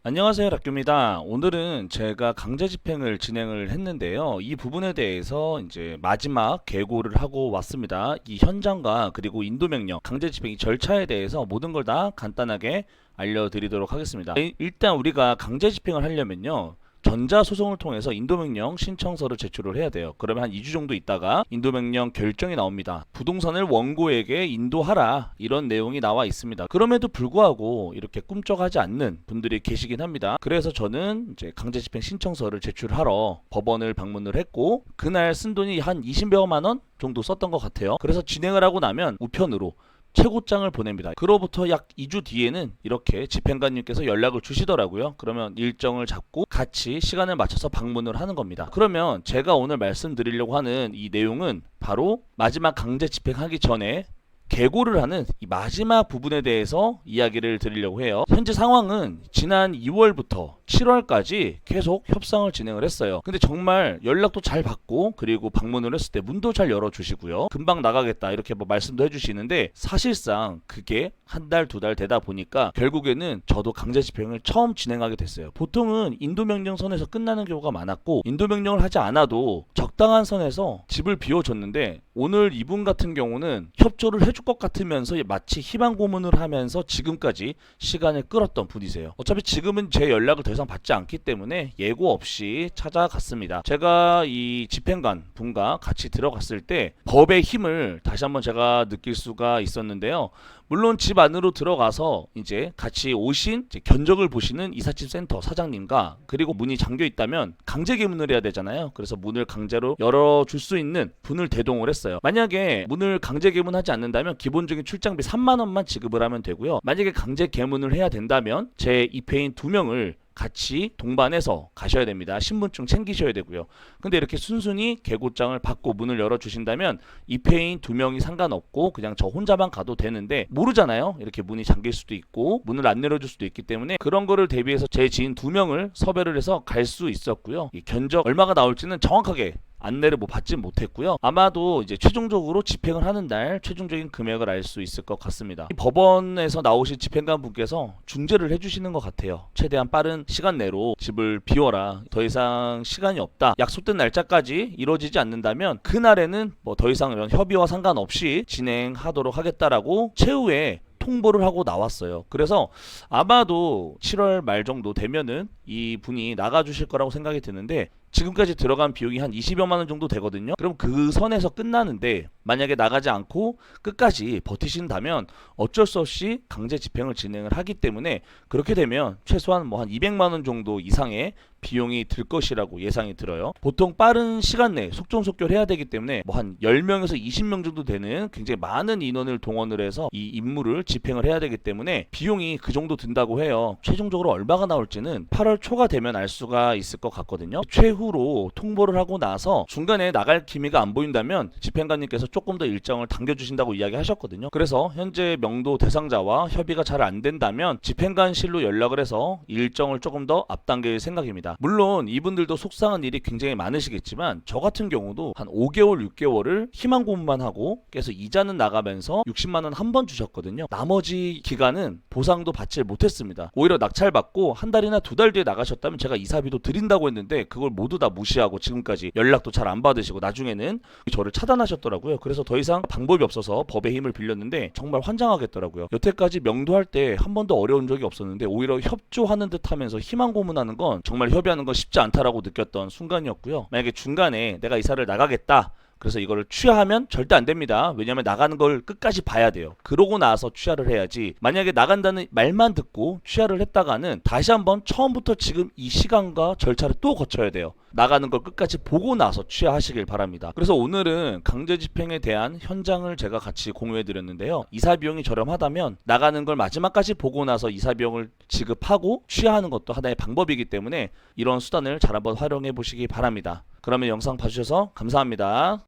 안녕하세요, 락규입니다. 오늘은 제가 강제 집행을 진행을 했는데요. 이 부분에 대해서 이제 마지막 계고를 하고 왔습니다. 이 현장과 그리고 인도명령, 강제 집행 이 절차에 대해서 모든 걸 다 간단하게 알려드리도록 하겠습니다. 일단 우리가 강제 집행을 하려면요. 전자소송을 통해서 인도명령 신청서를 제출을 해야 돼요. 그러면 한 2주 정도 있다가 인도명령 결정이 나옵니다. 부동산을 원고에게 인도하라, 이런 내용이 나와 있습니다. 그럼에도 불구하고 이렇게 꿈쩍하지 않는 분들이 계시긴 합니다. 그래서 저는 이제 강제집행 신청서를 제출하러 법원을 방문을 했고, 그날 쓴 돈이 한 20여만 원 정도 썼던 것 같아요. 그래서 진행을 하고 나면 우편으로 최고장을 보냅니다. 그로부터 약 2주 뒤에는 이렇게 집행관님께서 연락을 주시더라고요. 그러면 일정을 잡고 같이 시간을 맞춰서 방문을 하는 겁니다. 그러면 제가 오늘 말씀드리려고 하는 이 내용은 바로 마지막 강제 집행하기 전에 계고를 하는 이 마지막 부분에 대해서 이야기를 드리려고 해요. 현재 상황은 지난 2월부터 7월까지 계속 협상을 진행을 했어요. 근데 정말 연락도 잘 받고, 그리고 방문을 했을 때 문도 잘 열어주시고요. 금방 나가겠다 이렇게 뭐 말씀도 해주시는데, 사실상 그게 한 달, 두 달 되다 보니까 결국에는 저도 강제 집행을 처음 진행하게 됐어요. 보통은 인도명령 선에서 끝나는 경우가 많았고, 인도명령을 하지 않아도 적당한 선에서 집을 비워줬는데, 오늘 이분 같은 경우는 협조를 해줄 것 같으면서 마치 희망 고문을 하면서 지금까지 시간을 끌었던 분이세요. 어차피 지금은 제 연락을 더 이상 받지 않기 때문에 예고 없이 찾아갔습니다. 제가 이 집행관 분과 같이 들어갔을 때 법의 힘을 다시 한번 제가 느낄 수가 있었는데요. 물론 집 안으로 들어가서 이제 같이 오신 이제 견적을 보시는 이삿짐 센터 사장님과, 그리고 문이 잠겨 있다면 강제 개문을 해야 되잖아요. 그래서 문을 강제로 열어줄 수 있는 분을 대동을 했어요. 만약에 문을 강제 개문하지 않는다면 기본적인 출장비 3만 원만 지급을 하면 되고요. 만약에 강제 개문을 해야 된다면 제 입회인 2명을 같이 동반해서 가셔야 됩니다. 신분증 챙기셔야 되고요. 근데 이렇게 순순히 계고장을 받고 문을 열어주신다면 입회인 2명이 상관없고 그냥 저 혼자만 가도 되는데, 모르잖아요. 이렇게 문이 잠길 수도 있고 문을 안 열어줄 수도 있기 때문에 그런 거를 대비해서 제 지인 2명을 섭외를 해서 갈 수 있었고요. 이 견적 얼마가 나올지는 정확하게 안내를 받지 못했고요. 아마도 이제 최종적으로 집행을 하는 날 최종적인 금액을 알 수 있을 것 같습니다. 이 법원에서 나오신 집행관 분께서 중재를 해주시는 것 같아요. 최대한 빠른 시간 내로 집을 비워라, 더 이상 시간이 없다, 약속된 날짜까지 이루어지지 않는다면 그날에는 뭐 더 이상 이런 협의와 상관없이 진행하도록 하겠다라고 최후에 통보를 하고 나왔어요. 그래서 아마도 7월 말 정도 되면은 이 분이 나가주실 거라고 생각이 드는데, 지금까지 들어간 비용이 한 20여만 원 정도 되거든요. 그럼 그 선에서 끝나는데, 만약에 나가지 않고 끝까지 버티신다면 어쩔 수 없이 강제 집행을 진행을 하기 때문에, 그렇게 되면 최소한 뭐 한 200만 원 정도 이상의 비용이 들 것이라고 예상이 들어요. 보통 빠른 시간 내에 속전속결해야 되기 때문에 뭐 한 10명에서 20명 정도 되는 굉장히 많은 인원을 동원을 해서 이 임무를 집행을 해야 되기 때문에 비용이 그 정도 든다고 해요. 최종적으로 얼마가 나올지는 8월 초가 되면 알 수가 있을 것 같거든요. 최후로 통보를 하고 나서 중간에 나갈 기미가 안 보인다면 집행관님께서 조금 더 일정을 당겨주신다고 이야기하셨거든요. 그래서 현재 명도 대상자와 협의가 잘 안 된다면 집행관실로 연락을 해서 일정을 조금 더 앞당길 생각입니다. 물론 이분들도 속상한 일이 굉장히 많으시겠지만, 저 같은 경우도 한 5개월, 6개월을 희망 고문만 하고 계속 이자는 나가면서 60만 원 한 번 주셨거든요. 나머지 기간은 보상도 받지 못했습니다. 오히려 낙찰받고 한 달이나 두 달 뒤에 나가셨다면 제가 이사비도 드린다고 했는데, 그걸 모두 다 무시하고 지금까지 연락도 잘 안 받으시고 나중에는 저를 차단하셨더라고요. 그래서 더 이상 방법이 없어서 법의 힘을 빌렸는데 정말 환장하겠더라고요. 여태까지 명도할 때 한 번도 어려운 적이 없었는데, 오히려 협조하는 듯 하면서 희망 고문하는 건 정말 협의하는 건 쉽지 않다라고 느꼈던 순간이었고요. 만약에 중간에 내가 이사를 나가겠다, 그래서 이거를 취하하면 절대 안 됩니다. 왜냐하면 나가는 걸 끝까지 봐야 돼요. 그러고 나서 취하를 해야지, 만약에 나간다는 말만 듣고 취하를 했다가는 다시 한번 처음부터 지금 이 시간과 절차를 또 거쳐야 돼요. 나가는 걸 끝까지 보고 나서 취하하시길 바랍니다. 그래서 오늘은 강제 집행에 대한 현장을 제가 같이 공유해 드렸는데요. 이사 비용이 저렴하다면 나가는 걸 마지막까지 보고 나서 이사 비용을 지급하고 취하하는 것도 하나의 방법이기 때문에 이런 수단을 잘 한번 활용해 보시기 바랍니다. 그러면 영상 봐주셔서 감사합니다.